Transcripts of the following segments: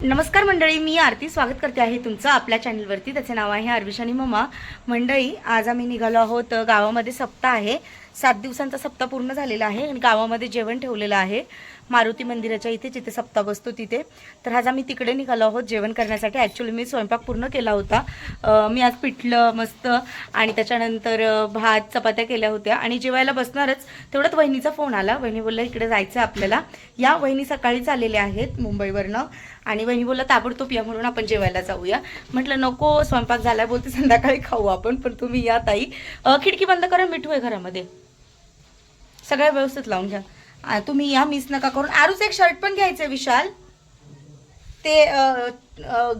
नमस्कार मंडळी, मी आरती स्वागत करते आहे तुमचं आपल्या चॅनलवरती. त्याचे नाव आहे आरविशानी मम्मा. मंडळी, आज आम्ही निघालो आहोत. गावामध्ये सप्ताह आहे. 7 दिवसांचा सप्ताह पूर्ण झालेला आहे आणि गावामध्ये जेवण ठेवलेलं आहे मारुती मंदिराच्या इथे, जिथे सप्ताह बसतो तिथे. तर आज आम्ही तिकडे निघालो आहोत जेवण करण्यासाठी. ॲक्च्युली मी स्वयंपाक पूर्ण केला होता. मी आज पिठलं मस्त आणि त्याच्यानंतर भात चपात्या केल्या होत्या आणि जेवायला बसणारच तेवढ्यात वहिनीचा फोन आला. वहिनी बोलला इकडे जायचं आपल्याला. या वहिनी सकाळीच आलेल्या आहेत मुंबईवरनं आणि वहिनी बोलला ताबडतोब या, म्हणून आपण जेवायला जाऊया. म्हटलं नको, स्वयंपाक झाला, बोलते संध्याकाळी खाऊ आपण, पण तुम्ही या ताई. खिडकी बंद करा, मिठू आहे घरामध्ये, सगळ्या व्यवस्थित लावून घ्या. तुम्ही या, मिस नका करून. आरूच एक शर्ट पण घ्यायचंय विशाल, ते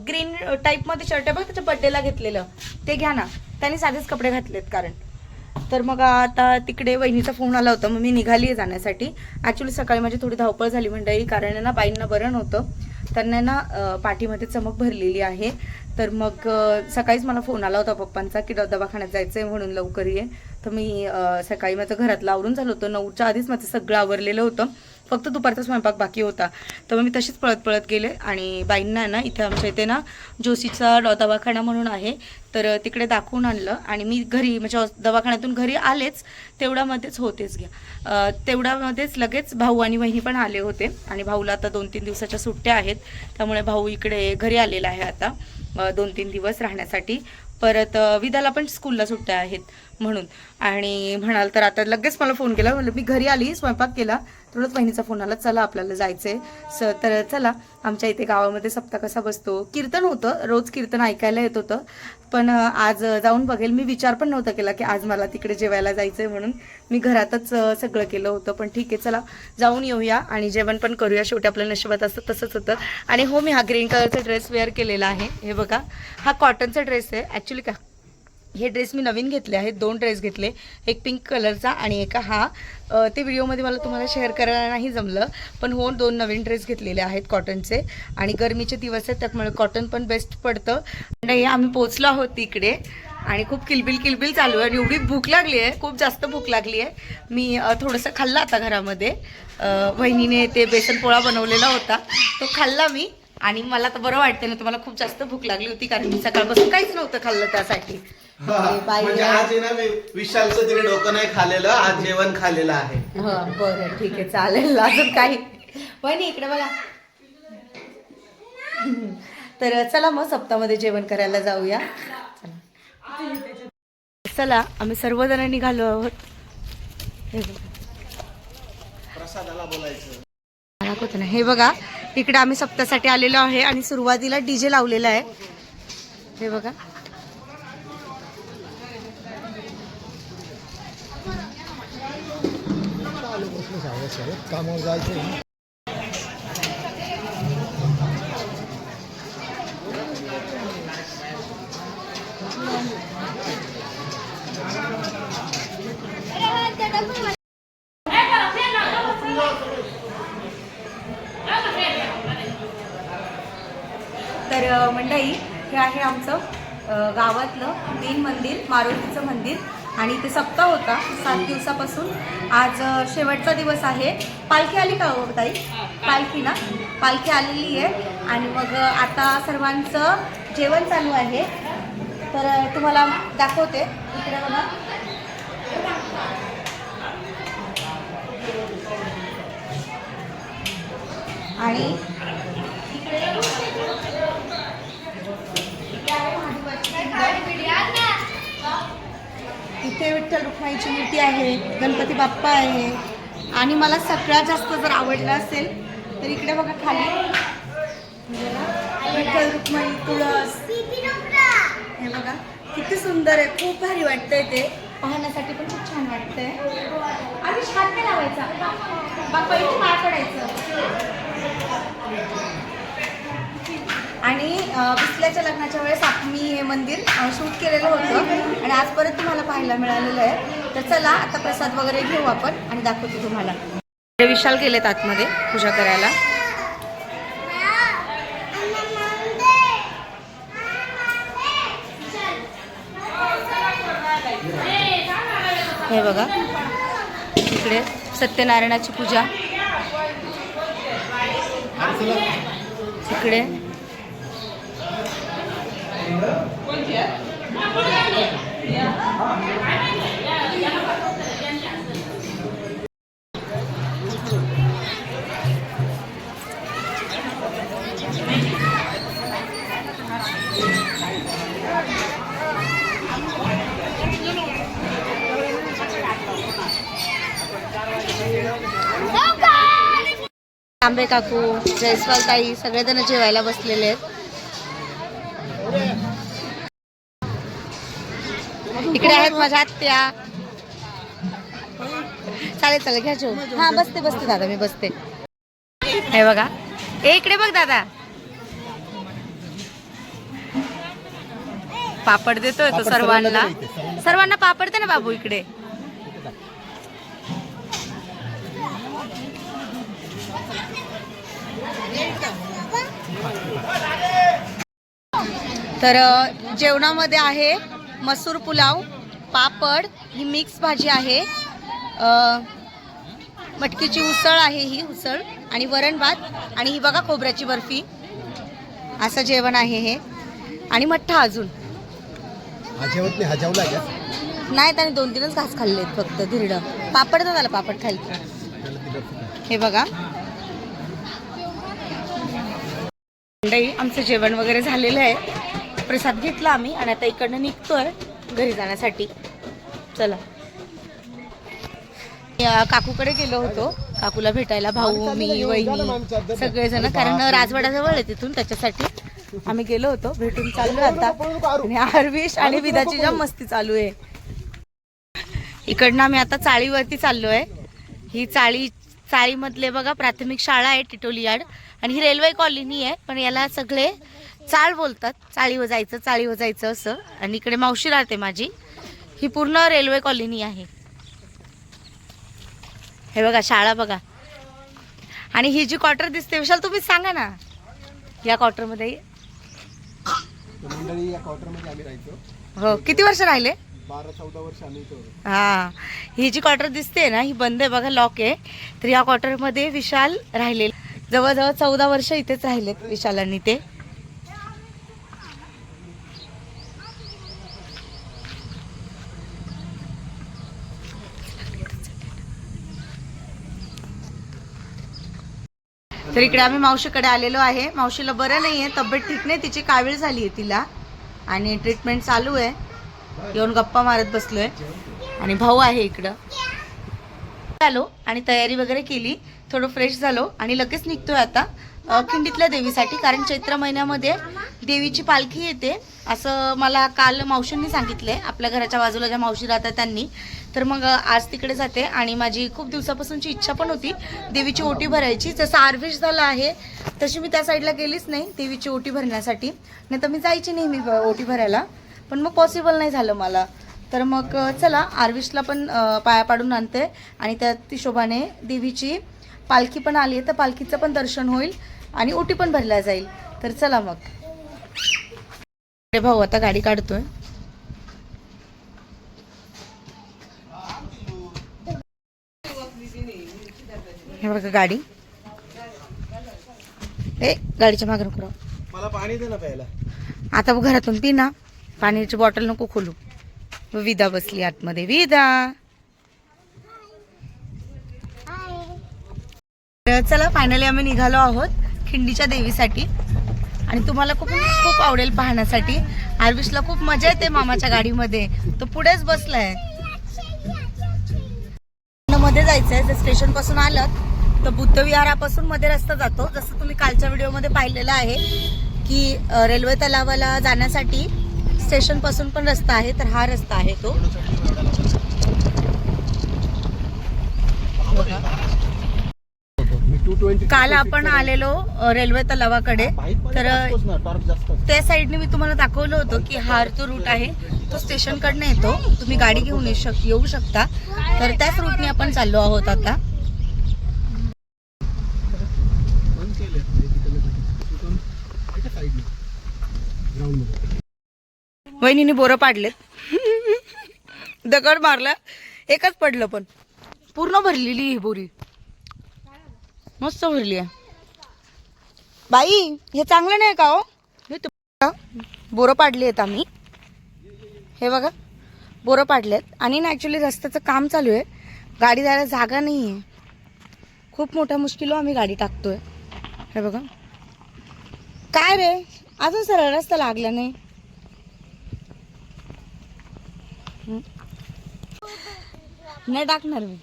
ग्रीन टाईपमध्ये शर्ट आहे बघ, त्याच्या बड्डेला घेतलेलं, ते घ्या ना. त्यांनी साधेच कपडे घातलेत कारण. तर मग आता तिकडे वहिनीचा फोन आला होता, मग मी निघाली आहे जाण्यासाठी. ॲक्च्युली सकाळी माझी थोडी धावपळ झाली मंडळी, कारण ना बाईंना बरं नव्हतं, त्यांना ना पाठीमध्ये चमक भरलेली आहे. तर मग सकाळीच मला फोन आला होता पप्पांचा की दवाखान्यात जायचं आहे म्हणून लवकर ये. तर मी सकाळी माझं घरातलं आवरून झालं होतं, 9च्या आधीच माझं सगळं आवरलेलं होतं, फक्त दुपारचा स्वयंपाक बाकी होता. तर मग मी तशीच पळत पळत गेले आणि बाईंना ना इथे आमच्या इथे ना जोशीचा दवाखाना म्हणून आहे, तर तिकडे दाखवून आणलं. आणि मी घरी म्हणजे दवाखान्यातून घरी आलेच, तेवढ्यामध्येच होतेच घ्या, तेवढ्यामध्येच लगेच भाऊ आणि वहिनी पण आले होते. आणि भाऊला आता 2-3 दिवसाच्या सुट्ट्या आहेत, त्यामुळे भाऊ इकडे घरी आलेला आहे आता 2-3 दिवस राहण्यासाठी. परत विदाला पण स्कूलला सुट्ट्या आहेत म्हणून. आणि म्हणाल तर आता लगेच मला फोन केला, म्हणलं मी घरी आली, स्वयंपाक केला, तेवढंच बहिणीचा फोन आला, चला आपल्याला जायचंय. तर चला, आमच्या इथे गावामध्ये सप्ताह कसा बसतो. कीर्तन होतं, रोज कीर्तन ऐकायला येत होतं, पण आज जाऊन बघेल. मी विचार पण नव्हता केला की आज मला तिकडे जेवायला जायचंय म्हणून. मी घरातच सगळं केलं होतं, पण ठीक आहे, चला जाऊन येऊया आणि जेवण पण करूया. शेवटी आपल्या नशिबात असतं तसंच होतं. आणि हो, मी हा ग्रीन कलरचा ड्रेस वेअर केलेला आहे. हे बघा, हा कॉटनचा ड्रेस आहे. ॲक्च्युली का हे ड्रेस मी नवीन घेतले आहेत, 2 ड्रेस घेतले, एक पिंक कलरचा आणि एक हा. ते व्हिडिओमध्ये मला तुम्हाला शेअर करायला नाही जमलं, पण हो, 2 नवीन ड्रेस घेतलेले आहेत कॉटनचे. आणि गरमीचे दिवस आहेत, त्यामुळे कॉटन पण बेस्ट पडतं. नाही, आम्ही पोचलो आहोत तिकडे आणि खूप किलबिल चालू आहे आणि एवढी भूक लागली आहे, खूप जास्त भूक लागली आहे. मी थोडंसं खाल्लं आता घरामध्ये. वहिनीने ते बेसन पोळा बनवलेला होता, तो खाल्ला मी. आणि मला तर बरं वाटतं ना, तुम्हाला खूप जास्त भूक लागली होती कारण मी सकाळपासून काहीच नव्हतं खाल्लं त्यासाठी. म्हणजे आज ना विशालचं तिने डोकं नाही खाल्लेलं, आज जेवण खाल्लेलं आहे. बरं, ठीक आहे, चालेल. अजून काही वहिनी इकडे बघा. तर चला मग सप्ताहामध्ये जेवण करायला जाऊया. चला, आम्ही सर्वजण निघालो आहोत. प्रसादाला बोलायचं हे बघा, इकडे आम्ही सप्ताहासाठी आलेलो आहे आणि सुरुवातीला डीजे लावलेला आहे. हे बघा, कामावर जायचं. तर मंडळी, हे आहे आमचं गावातलं मेन मंदिर, मारुतीचं मंदिर. आणि इथे सप्ताह होता 7 दिवसापासून. आज शेवटचा दिवस आहे. पालखी आली का हो ताई? पालखी ना, पालखी आलेली आहे. आणि मग आता सर्वांचं जेवण चालू आहे, तर तुम्हाला दाखवते. इकडे बघा, आणि इथे विठ्ठल रुक्माईची मूर्ती आहे, गणपती बाप्पा आहे. आणि मला सगळ्यात जास्त जर आवडलं असेल तर इकडे बघा खाली विठ्ठल रुक्माई तुळस. हे बघा किती सुंदर आहे, खूप भारी वाटतंय, ते पाहण्यासाठी पण खूप छान वाटतंय. आणि हात नाही लावायचा, बाप्पा इथे पाय पडायचं. आणि बिस्ल्याच्या लग्नाच्या वेळेस मी हे मंदिर शूट केलेलं होतं आणि आज परत तुम्हाला पाहायला मिळालेलं आहे. तर चला, आता प्रसाद वगैरे घेऊ आपण आणि दाखवते तुम्हाला. विशाल गेलेत आतमध्ये पूजा करायला. हे बघा, इकडे सत्यनारायणाची पूजा, इकडे तांबे काकू, जयस्वाल ताई सगळेजण जेवायला बसलेले आहेत. इकडे आहेत माझ्या आत्या. चालेल चालेल घ्या जेवण. हा बसते बसते दादा, मी बसते. हे बघा, इकडे बघ दादा, पापड देतोय तो सर्वांना. सर्वांना पापड दे ना बाबू. इकडे तर जेवणामध्ये आहे मसूर पुलाव, पापड, ही मिक्स भाजी आहे, मटकीची उसळ आहे, ही उसळ आणि वरण भात आणि ही बघा खोबऱ्याची बर्फी. असं जेवण आहे हे. आणि मठ्ठा अजून नाही, त्याने 2-3च घास खाल्लेत फक्त. धिरडं पापड तर झालं, पापड खायचं. हे बघा मंडळी, आमचं जेवण वगैरे झालेलं आहे. प्रसाद घेतला आम्ही आणि आता इकडनं निघतोय घरी जाण्यासाठी. चला, काकूकडे गेलो होतो, काकूला भेटायला. भाऊ, मी, वहिनी सगळेजण, कारण राजवाड्याजवळ आहे तिथून, त्याच्यासाठी आम्ही गेलो होतो. भेटून चाललोय आता. आणि आरविश आणि विदाची जाम मस्ती चालू आहे. इकडनं आम्ही आता चाळीवरती चाललोय. ही चाळीमधले बघा प्राथमिक शाळा आहे, टिटोली यार्ड. आणि ही रेल्वे कॉलनी आहे, पण याला सगळे चाळ बोलतात. चाळीवर जायचं, चाळीवर जायचं असं. आणि इकडे मावशी राहते माझी. ही पूर्ण रेल्वे कॉलनी आहे. हे बघा शाळा बघा. आणि ही जी क्वार्टर दिसते, विशाल तुम्हीच सांगा ना, या क्वार्टरमध्ये हो किती वर्ष राहिले? 12-14 वर्ष आम्ही. हा, ही जी क्वार्टर दिसते ना, ही बंद आहे बघा, लॉक आहे. तर या क्वार्टरमध्ये विशाल राहिले. जवळजवळ 14 वर्ष इथेच राहिलेत विशालांनी ते. तर इकडे आम्ही मावशीकडे आलेलो आहे. मावशीला बरं नाहीये, तब्येत ठीक नाही, तिची कावीळ झाली आहे तिला आणि ट्रीटमेंट चालू आहे. येऊन गप्पा मारत बसलोय. आणि भाऊ आहे इकडं. आलो आणि तयारी वगैरे केली, थोडं फ्रेश झालो आणि लगेच निघतोय आता खिंडीतल्या देवीसाठी. कारण चैत्र महिन्यामध्ये देवीची पालखी येते असं मला काल मावशींनी सांगितलंय. आपल्या घराच्या बाजूला ज्या मावशी राहतात त्यांनी. तर मग आज तिकडे जाते. आणि माझी खूप दिवसापासूनची इच्छा पण होती देवीची ओटी भरायची. जसं आरविश झालं आहे तशी मी त्या साईडला गेलीच नाही देवीची ओटी भरण्यासाठी. नाही तर मी जायची नेहमी ओटी भरायला, पण मग पॉसिबल नाही झालं मला. तर मग चला आरविशला पण पाया पाडून आणते. आणि त्या हिशोबाने देवीची पालखी पण आली आहे, तर पालखीचं पण दर्शन होईल आणि ओटी पण भरल्या जाईल. तर चला मग. भाऊ आता गाडी काढतोय. हे बघा गाडी. गाडीच्या मागे नको. मला पाणी दे ना प्यायला. आता घरातून पी ना, पाण्याची बॉटल नको खोलू. विदा बसली आतमध्ये. विदा चला, फायनली आम्ही निघालो आहोत खिंडीच्या देवीसाठी. आणि तुम्हाला खूप खूप आवडेल पाहण्यासाठी. आरविशला खूप मजा येते मामाच्या गाडीमध्ये, तो पुढेच बसलाय. मध्ये जायचंय. जर स्टेशन पासून आलात तर बुद्ध विहारापासून मध्ये रस्ता जातो, जसं तुम्ही कालच्या व्हिडिओमध्ये पाहिलेलं आहे की रेल्वे तलावाला जाण्यासाठी स्टेशन पासून पण रस्ता आहे. तर हा रस्ता आहे तो. काल आपण आलेलो रेल्वे तलावाकडे, तर त्या साईडने मी तुम्हाला दाखवलं होतं की हा जो रूट आहे तो स्टेशन कडनं येतो. तुम्ही गाडी घेऊन येऊ शकता. तर त्याच रूटने आपण चाललो आहोत आता. वहिनीने बोरं पाडलेत. दगड मारला, एकच पडलं, पण पूर्ण भरलेली ही बोरी. मस्त भरली आहे बाई. हे चांगलं नाही का हो? बोरं पाडली आहेत आम्ही, हे बघा बोरं पाडलेत. आणि ना ॲक्च्युली रस्त्याचं काम चालू आहे, गाडी जायला जागा नाही आहे. खूप मोठ्या मुश्किलो आम्ही गाडी टाकतोय. हे बघा काय रे, अजून सरळ रस्ता लागला नाही. नाही टाकणार मी.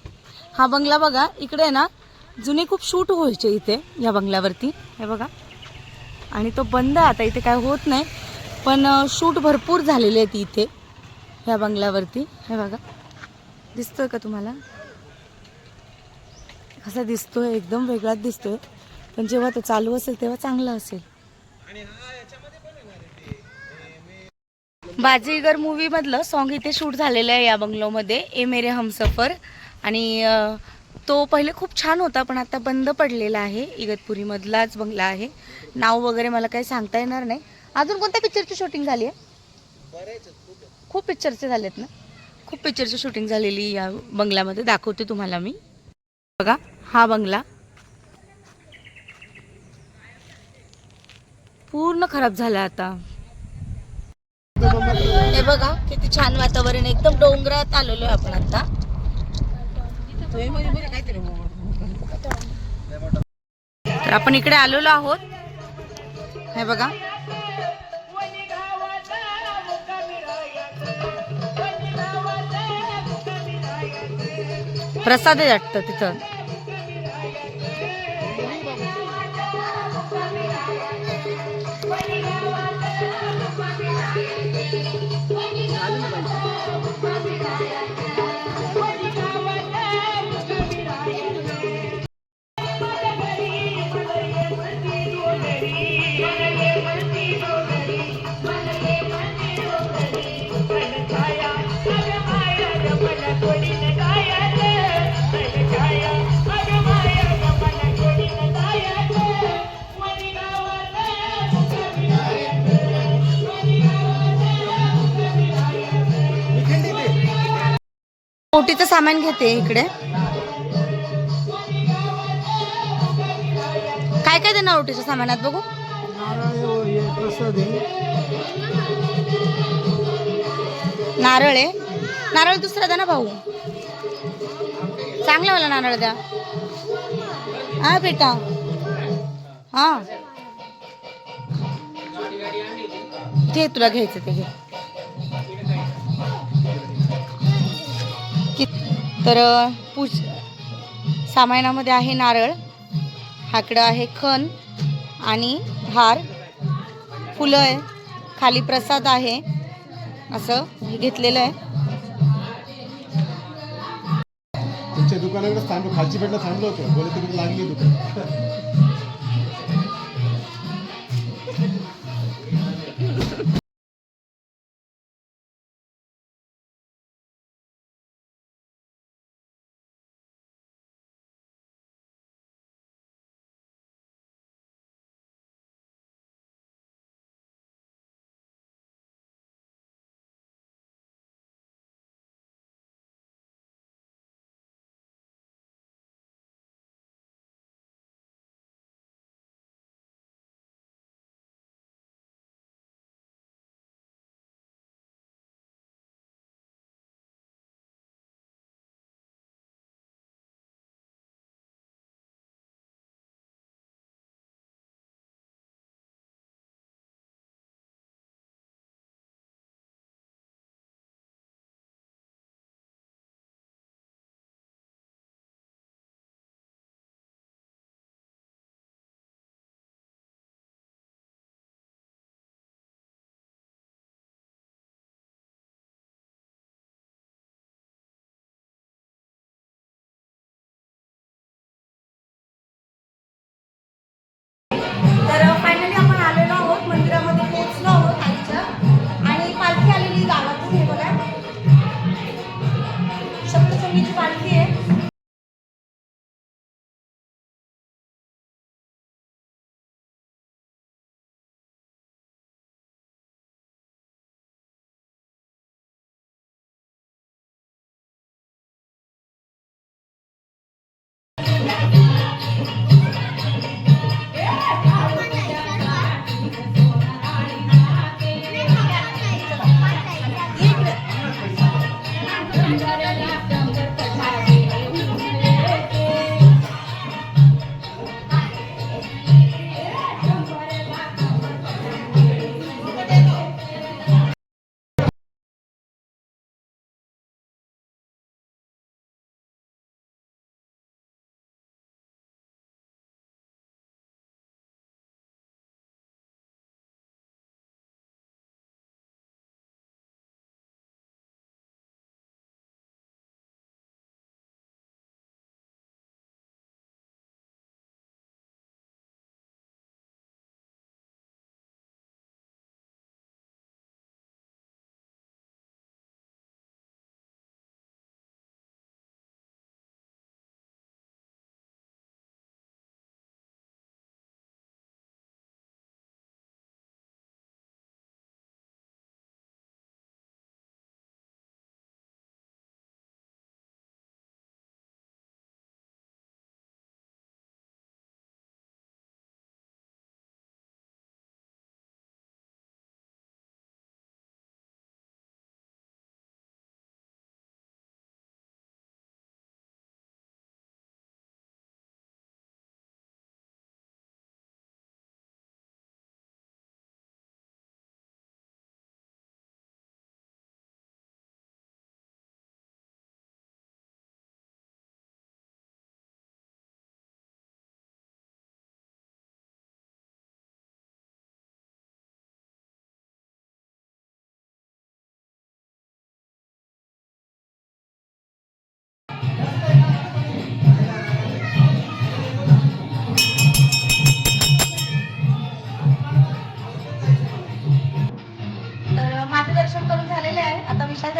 हा बंगला बघा, इकडे ना जुने खूप शूट व्हायचे इथे या बंगल्यावरती, हे बघा. आणि तो बंद आहे आता, इथे काय होत नाही, पण शूट भरपूर झालेले आहेत इथे ह्या बंगल्यावरती. हे बघा, दिसतोय का तुम्हाला? कसा दिसतोय, एकदम वेगळाच दिसतोय, पण जेव्हा तो चालू असेल तेव्हा चांगला असेल. बाजीगर मूवी मधलं सॉन्ग इथे शूट झालेलं आहे या बंगलोमध्ये, ए मेरे हमसफर. आणि तो पहिले खूप छान होता, पण आता बंद पडलेला आहे. इगतपुरी मधलाच बंगला आहे. नाव वगैरे मला काही सांगता येणार नाही. अजून कोणत्या पिक्चरची शूटिंग झाली आहे? खूप पिक्चरचे झालेत ना, खूप पिक्चरची शूटिंग झालेली या बंगल्यामध्ये, दाखवते तुम्हाला मी. बघा हा बंगला पूर्ण खराब झाला आता. हे बघा किती छान वातावरण, एकदम डोंगरात आलेलो आहे आपण आता. तर आपण इकडे आलेलो आहोत, हे बघा. प्रसाद आहे वाटतं तिथं. ओटीचं सामान घेते इकडे. काय काय देणार ओटीच्या सामानात बघू? नारळ आहे, नारळ दुसरा द्या ना भाऊ, चांगला वाला नारळ द्या. हा बेटा, हा घे, तुला घ्यायचं ते घे. तर सामानामध्ये आहे नारळ, हाकडं आहे, खण आणि हार, फुलं आहे, खाली प्रसाद आहे, असं हे घेतलेलं आहे. तुमच्या दुकानाकडे थांबलो, खालची पेटला थांबलो होतो, बोले तिकडे लागली दुकान.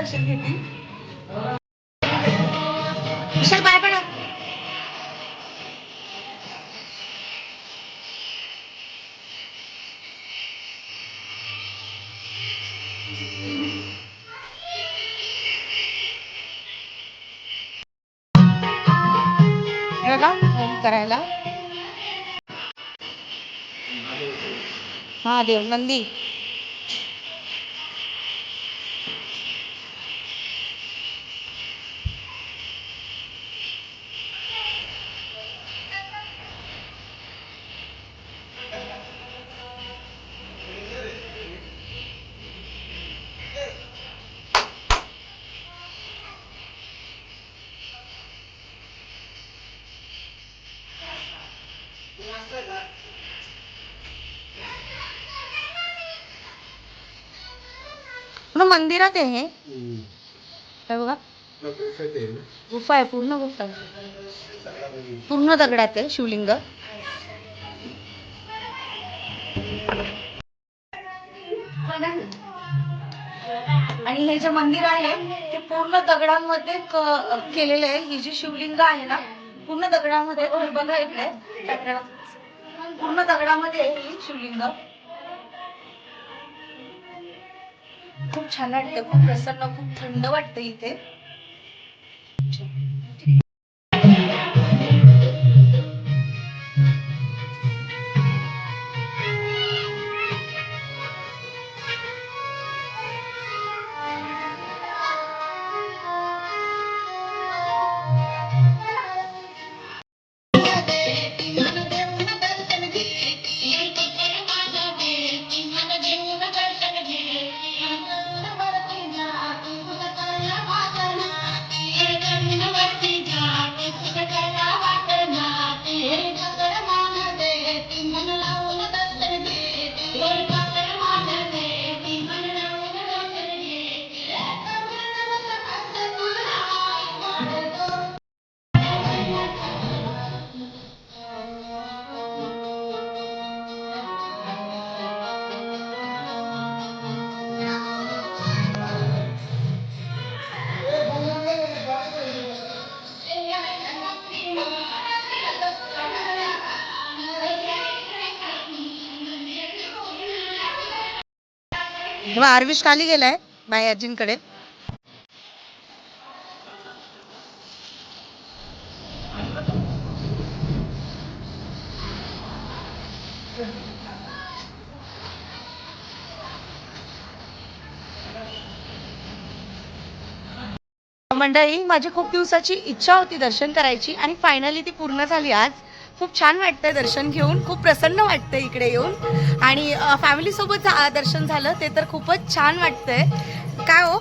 दर्शन घेतील. विशाल बाय पण हे बघा होम करायला. हा देव नंदी. पूर्ण मंदिरात आहे हे. काय बघा गुफा आहे, पूर्ण गुफा आहे, पूर्ण दगडात आहे शिवलिंग. आणि हे जे मंदिर आहे ते पूर्ण दगडांमध्ये केलेलं आहे. ही जी शिवलिंग आहे ना पूर्ण दगडामध्ये बघा इकडे पूर्ण दगडामध्ये आहे ही शिवलिंग. खूप छान वाटतं, खूप प्रसन्न, खूप थंड वाटतं इथे. आरविश खाली गेलाय बाई आजींकडे. मंडळी माझी खूप दिवसाची इच्छा होती दर्शन करायची आणि फायनली ती पूर्ण झाली आज. खूप छान वाटतंय दर्शन घेऊन, खूप प्रसन्न वाटतंय इकडे येऊन. आणि फॅमिली सोबत दर्शन झालं ते तर खूपच छान वाटतंय. काय हो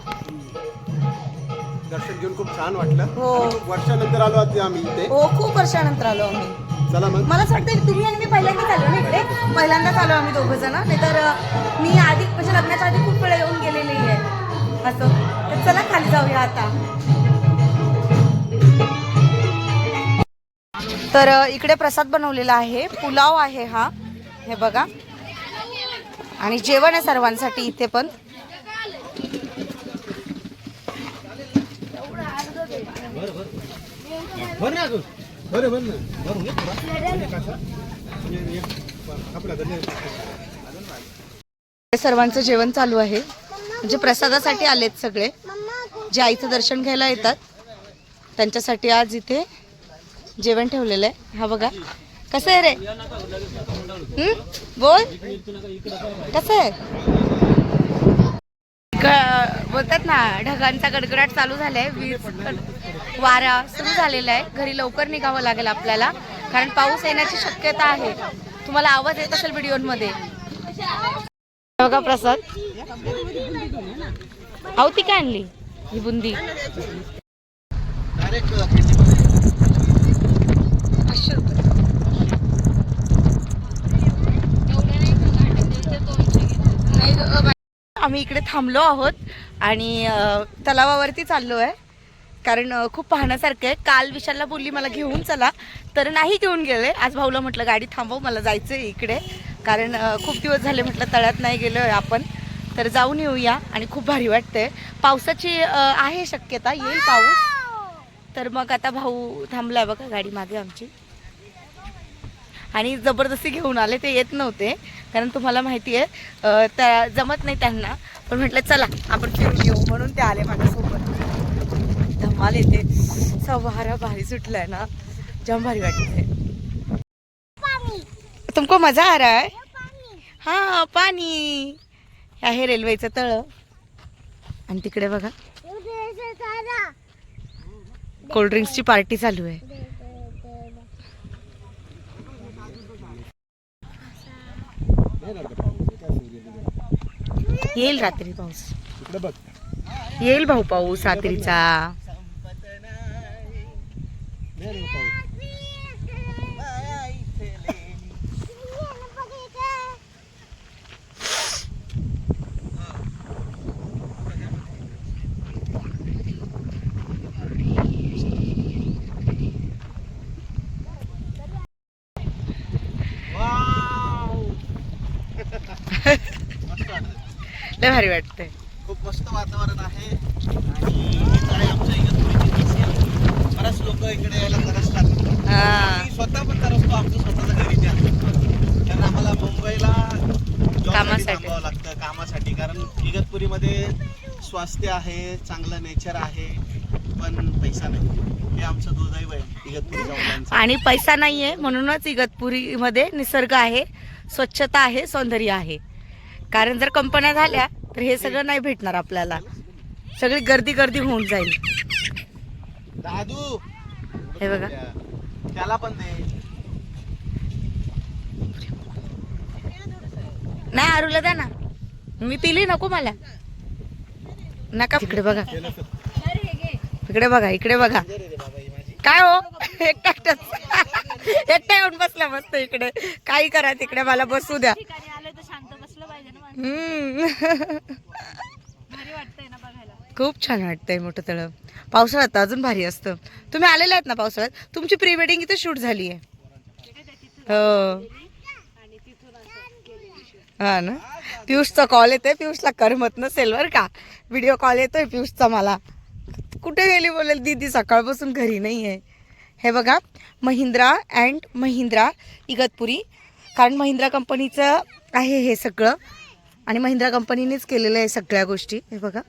दर्शन घेऊन खूप छान वाटलं. हो. खूप वर्षानंतर आलो आम्ही इथे. हो खूप वर्षानंतर आलो आम्ही. चला मग मला असं वाटतं तुम्ही आणि मी पहिल्यांदाच आलो ना इकडे. पहिल्यांदाच आलो आम्ही दोघं जण. नाहीतर मी आधी म्हणजे लग्नाच्या आधी खूप वेळा येऊन गेलेली आहे असं. तर चला खाली जाऊया आता. तर इकडे प्रसाद बनवलेला आहे, पुलाव आहे हा, हे बघा. आणि जेवण आहे सर्वांसाठी इथे पण. सर्वांचं जेवण चालू आहे, म्हणजे प्रसादासाठी आलेत सगळे जे आईचं दर्शन घ्यायला येतात त्यांच्यासाठी आज इथे जेवण ठेवलेलं आहे. हा बघा कसं आहे रे, बोल कसं आहे. बोलतात ना ढगांचा गडगडाट चालू झालाय, वीज वारा सुरू झालेला आहे. घरी लवकर निघावं लागेल आपल्याला कारण पाऊस येण्याची शक्यता आहे. तुम्हाला आवाज येत असेल व्हिडिओमध्ये. बघा प्रसाद. आवती काय आणली ही बुंदी. आम्ही इकडे थांबलो आहोत आणि तलावावरती चाललो आहे कारण खूप पाहण्यासारखं आहे. काल विशालला बोलली मला घेऊन चला, तर नाही घेऊन गेले. आज भाऊला म्हटलं गाडी थांबव, मला जायचं आहे इकडे कारण खूप दिवस झाले म्हटलं तळ्यात नाही गेलो आहे आपण. तर जाऊन येऊया. आणि खूप भारी वाटतंय. पावसाची आहे शक्यता, येईल पाऊस. तर मग आता भाऊ थांबलाय बघा गाडी मागे आमची. आणि जबरदस्ती घेऊन आले, ते येत नव्हते कारण तुम्हाला माहिती आहे त्या जमत नाही त्यांना. पण म्हटलं चला आपण फिरून येऊ म्हणून ते आले माझ्यासोबत. धमाल येते. सवारा भारी सुटलाय ना, जाम भारी वाटतंय. तुमको मजा आ रहा है? हाँ पाणी आहे. रेल्वेचं तळ. आणि तिकडे बघा कोल्ड्रिंक्सची पार्टी चालू आहे. येईल रात्री पाऊस. इकडे बघ. येईल भाऊ पाऊस रात्रीचा. नाही रे पाऊस. लय भारी वाटतंय. खूप मस्त वातावरण आहे. आणि इथं आहे आमच्या इगतपुरीची खासियत. बरेच लोक इकडे यायला तरसतात. आम्ही स्वतः पण तरसतो. आमचं स्वतःचं घरी द्या, कारण आम्हाला मुंबईला कामासाठी थांबावं लागतं, कामासाठी. कारण इगतपुरीमध्ये स्वास्थ्य आहे, चांगलं नेचर आहे, पण पैसा नाही. हे आमचं दुर्दैव आहे इगतपुरी गावांचं. आणि पैसा नाहीये म्हणूनच इगतपुरीमध्ये निसर्ग आहे, स्वच्छता आहे, सौंदर्य आहे. कारण जर कंपन्या झाल्या तर हे सगळं नाही भेटणार आपल्याला. सगळी गर्दी गर्दी होऊन जाईल. दादू हे बघा त्याला पण दे. नाही आरूला द्या ना, मी पिली नको मला. नका. इकडे बघा, इकडे बघा, इकडे बघा. काय हो एकटा एकटा येऊन बसला मस्त इकडे. काही करा तिकडे, मला बसू द्या. खूप छान वाटतंय मोठं तळ. पावसाळ्यात अजून भारी असतं. तुम्ही आलेले आहेत ना पावसाळ्यात? तुमची प्री वेडिंग इथे शूट झाली आहे. हो हा ना. पियुषचा कॉल येतोय. पियुषला करमत नसेल बरं का. व्हिडिओ कॉल येतोय पियुषचा मला. कुठे गेली बोलेल दीदी, सकाळपासून घरी नाही आहे. हे बघा महिंद्रा अँड महिंद्रा इगतपुरी. कारण महिंद्रा कंपनीचं आहे हे सगळं. आणि महिंद्रा कंपनीनेच केलेलं आहे सगळ्या गोष्टी. हे बघा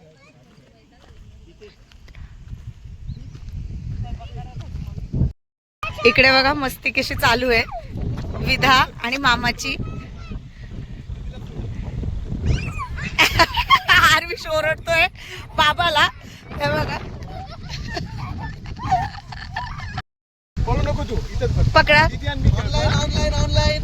इकडे बघा मस्ती कशी चालू आहे विधा आणि मामाची. आरविश ओरडतोय बाबाला. हे बघा बोलू नको तू. इथेच बघ. पकडा. दीदी आणि मी खेळतो. Online online.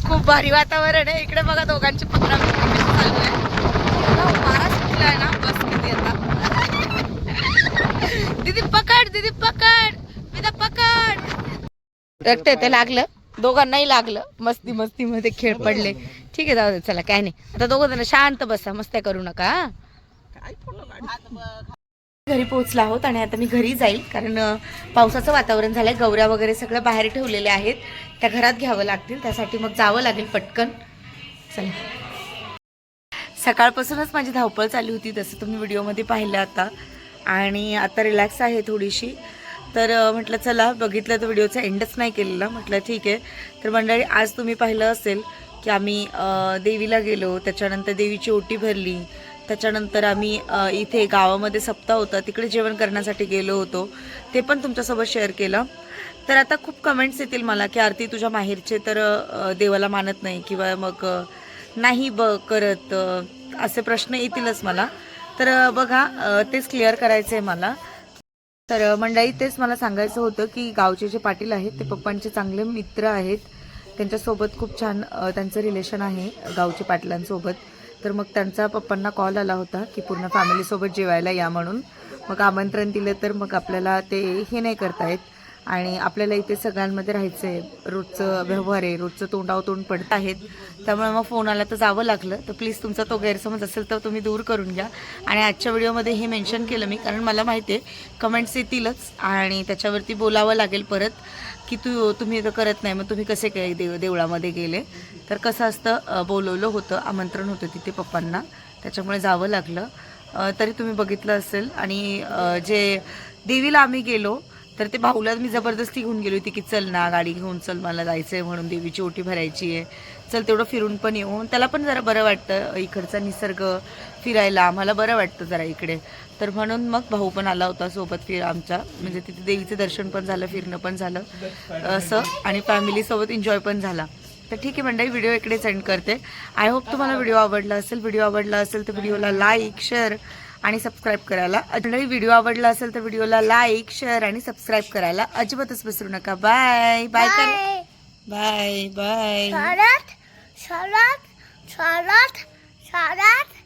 खूप भारी वातावरण आहे इकडे. बघा दोघांची पकडा चालू आहे. वारा सुटलाय ना, बस किती आता. दीदी पकड, दीदी पकड, विदा पकड. रक्त ते लागलं, दोघांनाही लागलं. मस्ती मस्ती मध्ये खेळ पडले. ठीक आहे जाऊ दे, चला काय नाही. आता दोघं जण शांत बसा, मस्त्या करू नका. घरी पोहोचला आहोत आणि आता मी घरी जाईल. कारण पावसाचं वातावरण झालंय. गौऱ्या वगैरे सगळं बाहेर ठेवलेल्या आहेत, त्या घरात घ्यावं लागतील. त्यासाठी मग जावं लागेल पटकन. चला. सकाळपासूनच माझी धावपळ चालू होती, तसं तुम्ही व्हिडिओमध्ये पाहिलं आता. आणि आता रिलॅक्स आहे थोडीशी. तर म्हटलं चला, बघितलं तर व्हिडिओचा एंडच नाही केलेला. म्हटलं ठीक आहे. तर मंडळी आज तुम्ही पाहिलं असेल की आम्ही देवीला गेलो, त्याच्यानंतर देवीची ओटी भरली. त्याच्यानंतर आम्ही इथे गावामध्ये सप्ताह होता, तिकडे जेवण करण्यासाठी गेलो होतो. ते पण तुमच्यासोबत शेअर केलं. तर आता खूप कमेंट्स येतील मला की आरती तुझ्या माहेरचे तर देवाला मानत नाही किंवा मग नाही करत, असे प्रश्न येतीलच मला. तर बघा तेच क्लिअर करायचं आहे मला. तर मंडळी तेच मला सांगायचं होतं की गावचे जे पाटील आहेत ते पप्पांचे चांगले मित्र आहेत. त्यांच्यासोबत खूप छान त्यांचं रिलेशन आहे गावचे पाटलांसोबत. तर मग त्यांचा पप्पांना कॉल आला होता की पूर्ण फॅमिलीसोबत जेवायला या म्हणून. मग आमंत्रण दिलं तर मग आपल्याला ते हे नाही करता येत. आणि आपल्याला इथे सगळ्यांमध्ये राहायचं आहे. रोजचं व्यवहार आहे, रोजचं तोंडावर तोंड पडत आहेत. त्यामुळे मग फोन आला तर जावं लागलं. तर प्लीज तुमचा तो गैरसमज असेल तर तुम्ही दूर करून घ्या. आणि आजच्या व्हिडिओमध्ये हे मेन्शन केलं मी कारण मला माहिती आहे कमेंट्स येतीलच आणि त्याच्यावरती बोलावं लागेल परत की तुम्ही इथं करत नाही, मग तुम्ही कसे काय देवळामध्ये गेले. तर कसं असतं, बोलवलं होतं, आमंत्रण होतं तिथे पप्पांना, त्याच्यामुळे जावं लागलं. तरी तुम्ही बघितलं असेल. आणि जे देवीला आम्ही गेलो तर ते भाऊला मी जबरदस्ती घेऊन गेली होती की चल ना, गाडी घेऊन चल, मला जायचं आहे म्हणून, देवीची ओटी भरायची आहे, चल तेवढं फिरून पण येऊ. त्याला पण जरा बरं वाटतं, इकडचा निसर्ग फिरायला आम्हाला बरं वाटतं जरा इकडे. तर म्हणून मग भाऊ पण आला होता सोबत आमच्या, म्हणजे तिथे देवीचं दर्शन पण झालं, फिरणं पण झालं असं, आणि फॅमिलीसोबत एन्जॉय पण झाला. तर ठीक आहे मंडळी, व्हिडिओ इकडेच एंड करते. आय होप तुम्हाला व्हिडिओ आवडला असेल. व्हिडिओ आवडला असेल तर व्हिडिओला लाईक, शेअर आणि सबस्क्राईब करायला, मंडळी व्हिडिओ आवडला असेल तर व्हिडिओला लाईक, शेअर आणि सबस्क्राईब करायला अजिबातच विसरू नका. बाय बाय कर, bye bye. Charlotte, Charlotte, Charlotte, Charlotte.